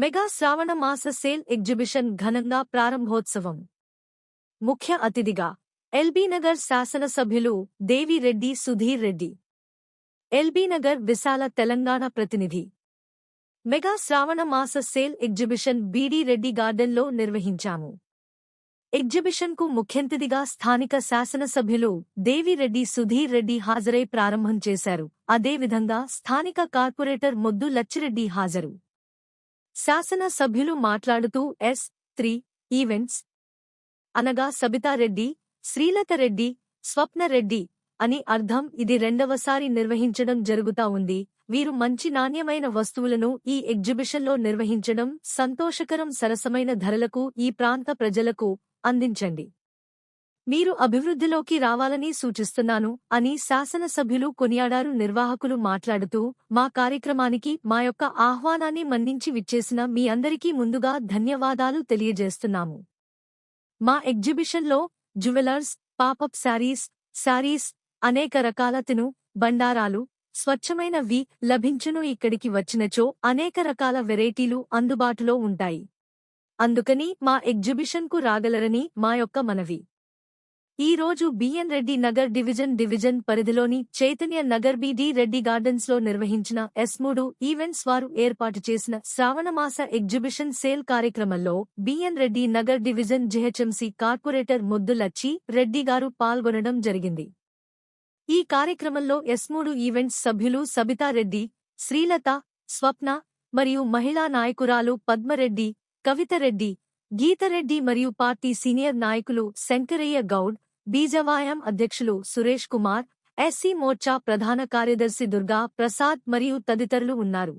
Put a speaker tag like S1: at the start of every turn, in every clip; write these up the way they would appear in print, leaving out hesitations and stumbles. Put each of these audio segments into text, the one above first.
S1: Mega శ్రావణ మాస sale exhibition ఘనంగా ప్రారంభోత్సవం. ముఖ్య అతిథిగా ఎల్బీనగర్ శాసనసభ్యులు దేవిరెడ్డి సుధీర్ రెడ్డి. ఎల్బీనగర్ విశాల తెలంగాణ ప్రతినిధి. మెగా శ్రావణ మాస సేల్ ఎగ్జిబిషన్ బీడీ రెడ్డి గార్డెన్లో నిర్వహించాము. ఎగ్జిబిషన్కు ముఖ్యంతిథిగా స్థానిక శాసనసభ్యులు దేవిరెడ్డి సుధీర్ రెడ్డి హాజరై ప్రారంభం చేశారు. అదేవిధంగా స్థానిక కార్పొరేటర్ మొద్దు లచ్చిరెడ్డి హాజరు. శాసన సభ్యులు మాట్లాడుతూ S3 ఈవెంట్స్ అనగా సబితారెడ్డి, శ్రీలతారెడ్డి, స్వప్నరెడ్డి అని అర్థం. ఇది రెండవసారి నిర్వహించడం జరుగుతా ఉంది. వీరు మంచి నాణ్యమైన వస్తువులను ఈ ఎగ్జిబిషన్లో నిర్వహించడం సంతోషకరం. సరసమైన ధరలకు ఈ ప్రాంత ప్రజలకు అందించండి. మీరు అభివృద్ధిలోకి రావాలని సూచిస్తున్నాను అని శాసనసభ్యులు కొనియాడారు. నిర్వాహకులు మాట్లాడుతూ మా కార్యక్రమానికి మా యొక్క ఆహ్వానాన్ని మన్నించి విచ్చేసిన మీ అందరికీ ముందుగా ధన్యవాదాలు తెలియజేస్తున్నాము. మా ఎగ్జిబిషన్లో జ్యువెలర్స్, పాపప్ శారీస్, అనేక రకాల తిను బండారాలు, స్వచ్ఛమైన వి లభించును. ఇక్కడికి వచ్చినచో అనేక రకాల వెరైటీలు అందుబాటులో ఉంటాయి. అందుకని మా ఎగ్జిబిషన్కు రాగలరని మా యొక్క మనవి. ఈ రోజు బిఎన్ రెడ్డి నగర్ డివిజన్ పరిధిలోని చైతన్య నగర్ బీడీ రెడ్డి గార్డెన్స్లో నిర్వహించిన S3 ఈవెంట్స్ వారు ఏర్పాటు చేసిన శ్రావణమాస ఎగ్జిబిషన్ సేల్ కార్యక్రమంలో BN Reddy Nagar division GHMC corporator Moddu Lachi Reddy గారు పాల్గొనడం జరిగింది. ఈ కార్యక్రమంలో S3 ఈవెంట్స్ సభ్యులు సబితారెడ్డి, శ్రీలత, స్వప్న మరియు మహిళా నాయకురాలు పద్మరెడ్డి, కవితరెడ్డి, గీతరెడ్డి మరియు పార్టీ సీనియర్ నాయకులు శంకరయ్య గౌడ్, బీజవాయం అధ్యక్షులు సురేష్ కుమార్, ఎస్సీ మోర్చా ప్రధాన కార్యదర్శి దుర్గా ప్రసాద్ మరియు తదితరులు ఉన్నారు.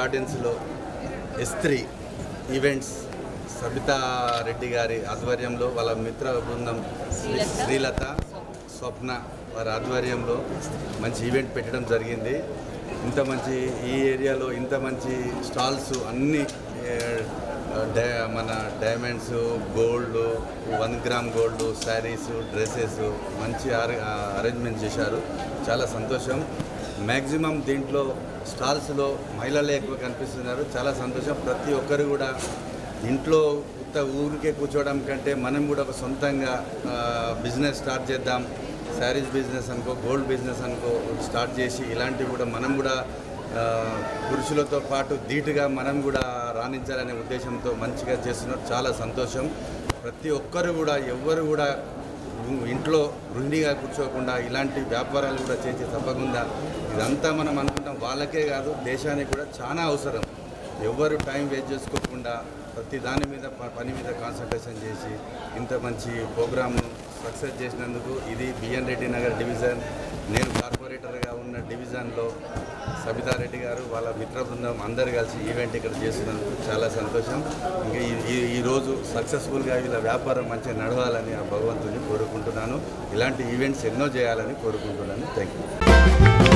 S2: గార్డెన్స్లో S3 ఈవెంట్స్ సబితా రెడ్డి గారి ఆధ్వర్యంలో వాళ్ళ మిత్ర బృందం శ్రీలత స్వప్న వారి ఆధ్వర్యంలో మంచి ఈవెంట్ పెట్టడం జరిగింది. ఇంత మంచి ఈ ఏరియాలో ఇంత మంచి స్టాల్స్ అన్నీ మన diamonds, gold, 1 gram gold, saris, dresses మంచి అరేంజ్మెంట్ చేశారు. చాలా సంతోషం. మ్యాక్సిమం దీంట్లో స్టాల్స్లో మహిళలే ఎక్కువ కనిపిస్తున్నారు. చాలా సంతోషం. ప్రతి ఒక్కరు కూడా ఇంట్లో ఊరికే కూర్చోవడం కంటే మనం కూడా ఒక సొంతంగా బిజినెస్ స్టార్ట్ చేద్దాం. శారీస్ బిజినెస్ అనుకో, గోల్డ్ బిజినెస్ అనుకో స్టార్ట్ చేసి ఇలాంటివి కూడా మనం కూడా పురుషులతో పాటు ధీటుగా మనం కూడా రాణించాలనే ఉద్దేశంతో మంచిగా చేస్తున్నారు. చాలా సంతోషం. ప్రతి ఒక్కరు కూడా ఎవ్వరు కూడా ఇంట్లో గృహిణిగా కూర్చోకుండా ఇలాంటి వ్యాపారాలు కూడా చేసి తప్పకుండా ఇదంతా మనం అనుకుంటాం వాళ్ళకే కాదు దేశానికి కూడా చాలా అవసరం. ఎవ్వరు టైం వేస్ట్ చేసుకోకుండా ప్రతి దాని మీద పని మీద కాన్సన్ట్రేషన్ చేసి ఇంత మంచి ప్రోగ్రామ్ను సక్సెస్ చేసినందుకు ఇది బిఎన్ రెడ్డి నగర్ డివిజన్, నేను కార్పొరేటర్గా ఉన్న డివిజన్లో సబితా రెడ్డి గారు వాళ్ళ మిత్ర బృందం అందరు కలిసి ఈవెంట్ ఇక్కడ చేస్తున్నందుకు చాలా సంతోషం. ఇంకా ఈరోజు సక్సెస్ఫుల్గా వీళ్ళ వ్యాపారం మంచిగా నడవాలని ఆ భగవంతుని కోరుకుంటున్నాను. ఇలాంటి ఈవెంట్స్ ఎన్నో చేయాలని కోరుకుంటున్నాను. Thank you.